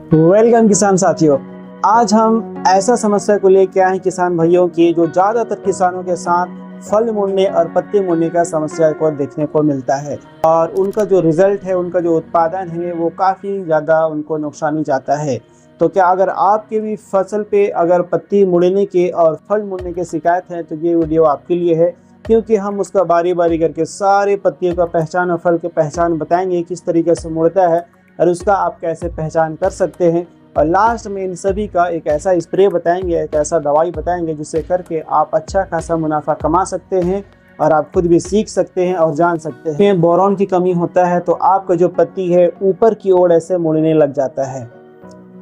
Welcome किसान साथियों। आज हम ऐसा समस्या को लेकर आए हैं किसान भाइयों की, जो ज्यादातर किसानों के साथ फल मुड़ने और पत्ते मुड़ने का समस्या को देखने को मिलता है और उनका जो रिजल्ट है, उनका जो उत्पादन है वो काफी ज्यादा उनको नुकसानी जाता है। तो क्या अगर आपके भी फसल पे अगर पत्ती मुड़ने के और फल मुड़ने की शिकायत है तो ये वीडियो आपके लिए है, क्योंकि हम उसका बारी बारी करके सारे पत्तियों का पहचान और फल की पहचान बताएंगे किस तरीके से मुड़ता है और उसका आप कैसे पहचान कर सकते हैं। और लास्ट में इन सभी का एक ऐसा स्प्रे बताएंगे, एक ऐसा दवाई बताएंगे जिससे करके आप अच्छा खासा मुनाफा कमा सकते हैं और आप खुद भी सीख सकते हैं और जान सकते हैं। बोरॉन की कमी होता है तो आपका जो पत्ती है ऊपर की ओर ऐसे मुड़ने लग जाता है।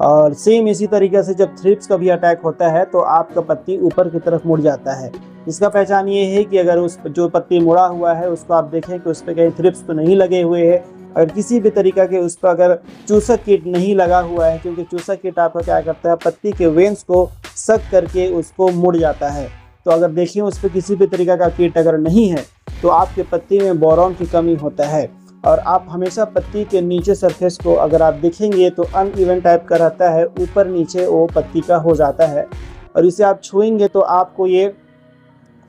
और सेम इसी तरीके से जब थ्रिप्स का भी अटैक होता है तो आपका पत्ती ऊपर की तरफ मुड़ जाता है। इसका पहचान ये है कि अगर उस जो पत्ती मुड़ा हुआ है उसको आप देखें कि उस पर कहीं थ्रिप्स तो नहीं लगे हुए हैं, अगर किसी भी तरीका के उस पर अगर चूसक कीट नहीं लगा हुआ है, क्योंकि चूसक कीट आपका क्या करता है, पत्ती के वेन्स को सक करके उसको मुड़ जाता है। तो अगर देखिए उस पर किसी भी तरीका का कीट अगर नहीं है तो आपके पत्ती में बोरॉन की कमी होता है। और आप हमेशा पत्ती के नीचे सरफेस को अगर आप देखेंगे तो अनइवन टाइप का रहता है, ऊपर नीचे वो पत्ती का हो जाता है और इसे आप छुएंगे तो आपको ये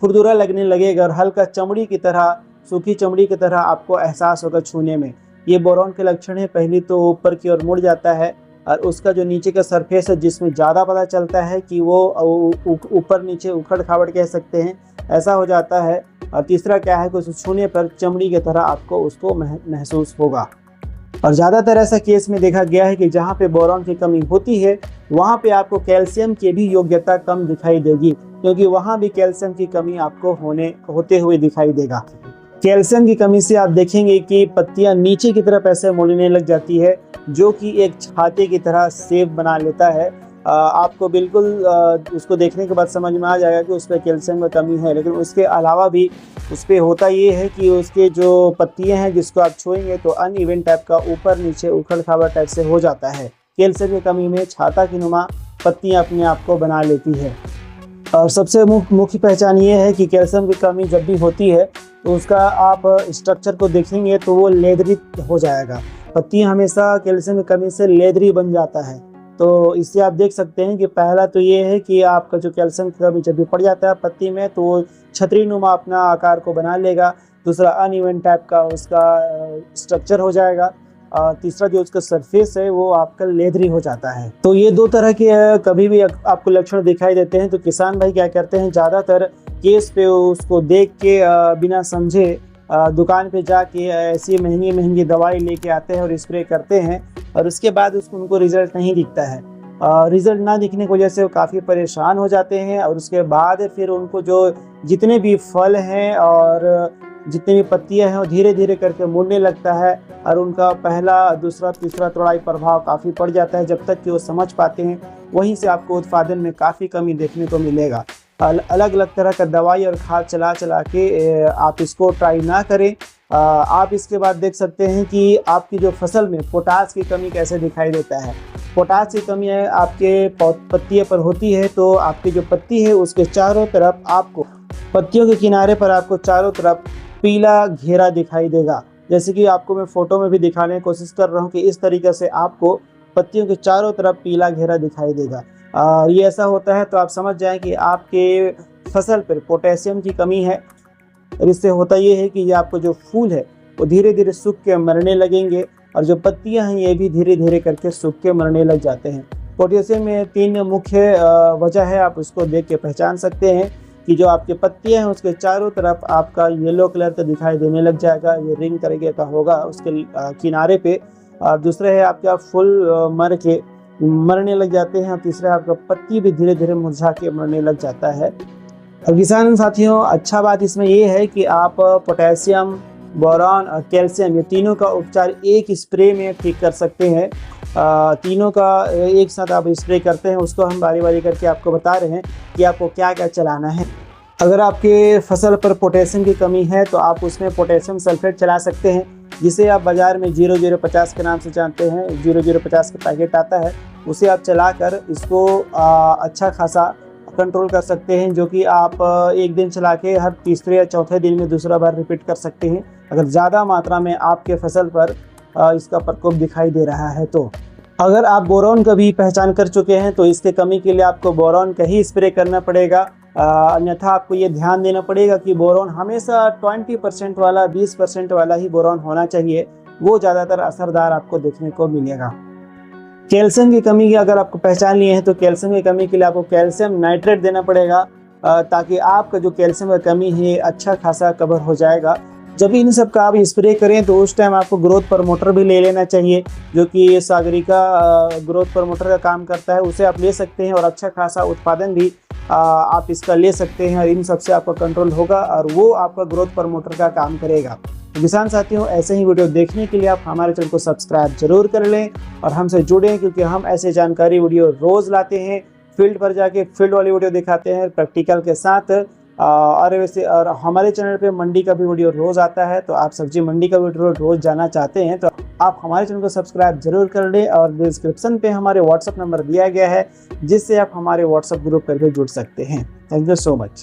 खुरदुरा लगने लगेगा और हल्का चमड़ी की तरह, सूखी चमड़ी की तरह आपको एहसास होगा छूने में। ये बोरॉन के लक्षण है। पहली तो ऊपर की ओर मुड़ जाता है और उसका जो नीचे का सरफेस है जिसमें ज़्यादा पता चलता है कि वो ऊपर नीचे उखड़ खाबड़ कह सकते हैं, ऐसा हो जाता है। और तीसरा क्या है कि उसे छूने पर चमड़ी की तरह आपको उसको महसूस होगा। और ज़्यादातर ऐसा केस में देखा गया है कि जहाँ पे बोरॉन की कमी होती है वहाँ पे आपको कैल्शियम की भी योग्यता कम दिखाई देगी, क्योंकि वहाँ भी कैल्शियम की कमी आपको होते हुए दिखाई देगा। कैल्शियम की कमी से आप देखेंगे कि पत्तियां नीचे की तरफ ऐसे मुड़ने लग जाती है, जो कि एक छाते की तरह शेप बना लेता है। आपको बिल्कुल उसको देखने के बाद समझ में आ जाएगा कि उस पर कैल्शियम की कमी है। लेकिन उसके अलावा भी उस पर होता ये है कि उसके जो पत्तियां हैं जिसको आप छुएंगे तो अनइवन टाइप का ऊपर नीचे उखड़ खाबड़ टाइप से हो जाता है। कैल्शियम की कमी में छाता की नुमा पत्तियां अपने आप को बना लेती है। और सबसे मुख्य पहचान ये है कि कैल्शियम की कमी जब भी होती है तो उसका आप स्ट्रक्चर को देखेंगे तो वो लेदरी हो जाएगा। पत्ती हमेशा कैल्शियम की कमी से लेदरी बन जाता है। तो इससे आप देख सकते हैं कि पहला तो ये है कि आपका जो कैल्शियम की कमी जब भी पड़ जाता है पत्ती में तो वो छतरी नुमा अपना आकार को बना लेगा। दूसरा अनइवन टाइप का उसका स्ट्रक्चर हो जाएगा। तीसरा जो उसका सरफेस है वो आपका लेदरी हो जाता है। तो ये दो तरह के कभी भी आपको लक्षण दिखाई देते हैं तो किसान भाई क्या करते हैं, ज़्यादातर केस पे उसको देख के बिना समझे दुकान पे जाके ऐसी महंगी महंगी दवाई लेके आते हैं और स्प्रे करते हैं और उसके बाद उनको रिजल्ट नहीं दिखता है। रिजल्ट ना दिखने की वजह से वो काफ़ी परेशान हो जाते हैं और उसके बाद फिर उनको जो जितने भी फल हैं और जितनी भी पत्तियां हैं वो धीरे धीरे करके मुड़ने लगता है और उनका पहला दूसरा तीसरा तोड़ाई प्रभाव काफ़ी पड़ जाता है। जब तक कि वो समझ पाते हैं वहीं से आपको उत्पादन में काफ़ी कमी देखने को मिलेगा। अलग अलग तरह का दवाई और खाद चला के आप इसको ट्राई ना करें। आप इसके बाद देख सकते हैं कि आपकी जो फसल में पोटास की कमी कैसे दिखाई देता है। पोटास की कमी है आपके पत्तियों पर होती है तो आपकी जो पत्ती है उसके चारों तरफ आपको, पत्तियों के किनारे पर आपको चारों तरफ पीला घेरा दिखाई देगा। जैसे कि आपको मैं फोटो में भी दिखाने की कोशिश कर रहा हूँ कि इस तरीके से आपको पत्तियों के चारों तरफ पीला घेरा दिखाई देगा। और ये ऐसा होता है तो आप समझ जाएं कि आपके फसल पर पोटेशियम की कमी है। और इससे होता ये है कि ये आपको जो फूल है वो धीरे धीरे सूख के मरने लगेंगे और जो पत्तियां हैं ये भी धीरे धीरे करके सूख के मरने लग जाते हैं। पोटेशियम में 3 मुख्य वजह है, आप उसको देख के पहचान सकते हैं कि जो आपके पत्तियां हैं उसके चारों तरफ आपका येलो कलर का दिखाई देने लग जाएगा, ये रिंग तरीके का होगा उसके किनारे पे। और दूसरा है आपका फूल मरने लग जाते हैं। तीसरा आपका पत्ती भी धीरे धीरे मुरझा के मरने लग जाता है। और किसान साथियों, अच्छा बात इसमें ये है कि आप पोटेशियम, बोरॉन और कैल्शियम ये तीनों का उपचार एक स्प्रे में ठीक कर सकते हैं। तीनों का एक साथ आप स्प्रे करते हैं, उसको हम बारी बारी करके आपको बता रहे हैं कि आपको क्या क्या चलाना है। अगर आपके फसल पर पोटेशियम की कमी है तो आप उसमें पोटेशियम सल्फेट चला सकते हैं, जिसे आप बाज़ार में 0050 के नाम से जानते हैं। 0050 का पैकेट आता है, उसे आप चलाकर इसको अच्छा खासा कंट्रोल कर सकते हैं, जो कि आप एक दिन चला के हर तीसरे या चौथे दिन में दूसरा बार रिपीट कर सकते हैं अगर ज़्यादा मात्रा में आपके फसल पर इसका प्रकोप दिखाई दे रहा है तो। अगर आप बोरॉन का भी पहचान कर चुके हैं तो इसके कमी के लिए आपको बोरॉन का ही स्प्रे करना पड़ेगा। अन्यथा आपको ये ध्यान देना पड़ेगा कि बोरॉन हमेशा 20% वाला 20% वाला ही बोरॉन होना चाहिए, वो ज़्यादातर असरदार आपको देखने को मिलेगा। कैल्शियम की कमी की अगर आपको पहचान लिए हैं तो कैल्शियम की कमी के लिए आपको कैल्शियम नाइट्रेट देना पड़ेगा, ताकि आपका जो कैल्शियम का कमी है अच्छा खासा कवर हो जाएगा। जब इन सब का आप स्प्रे करें तो उस टाइम आपको ग्रोथ प्रमोटर भी ले लेना चाहिए, जो कि सागरिका ग्रोथ प्रमोटर का काम करता है, उसे आप ले सकते हैं और अच्छा खासा उत्पादन भी आप इसका ले सकते हैं और इन सब से आपका कंट्रोल होगा और वो आपका ग्रोथ प्रमोटर का काम करेगा। तो किसान साथियों, ऐसे ही वीडियो देखने के लिए आप हमारे चैनल को सब्सक्राइब जरूर कर लें और हमसे जुड़ें, क्योंकि हम ऐसे जानकारी वीडियो रोज़ लाते हैं। फील्ड पर जाके फील्ड वाली वीडियो दिखाते हैं प्रैक्टिकल के साथ। और वैसे और हमारे चैनल पे मंडी का भी वीडियो रोज़ आता है, तो आप सब्जी मंडी का वीडियो रोज़ जाना चाहते हैं तो आप हमारे चैनल को सब्सक्राइब जरूर कर लें। और डिस्क्रिप्शन पे हमारे व्हाट्सअप नंबर दिया गया है, जिससे आप हमारे व्हाट्सअप ग्रुप पर भी जुड़ सकते हैं। Thank you so much.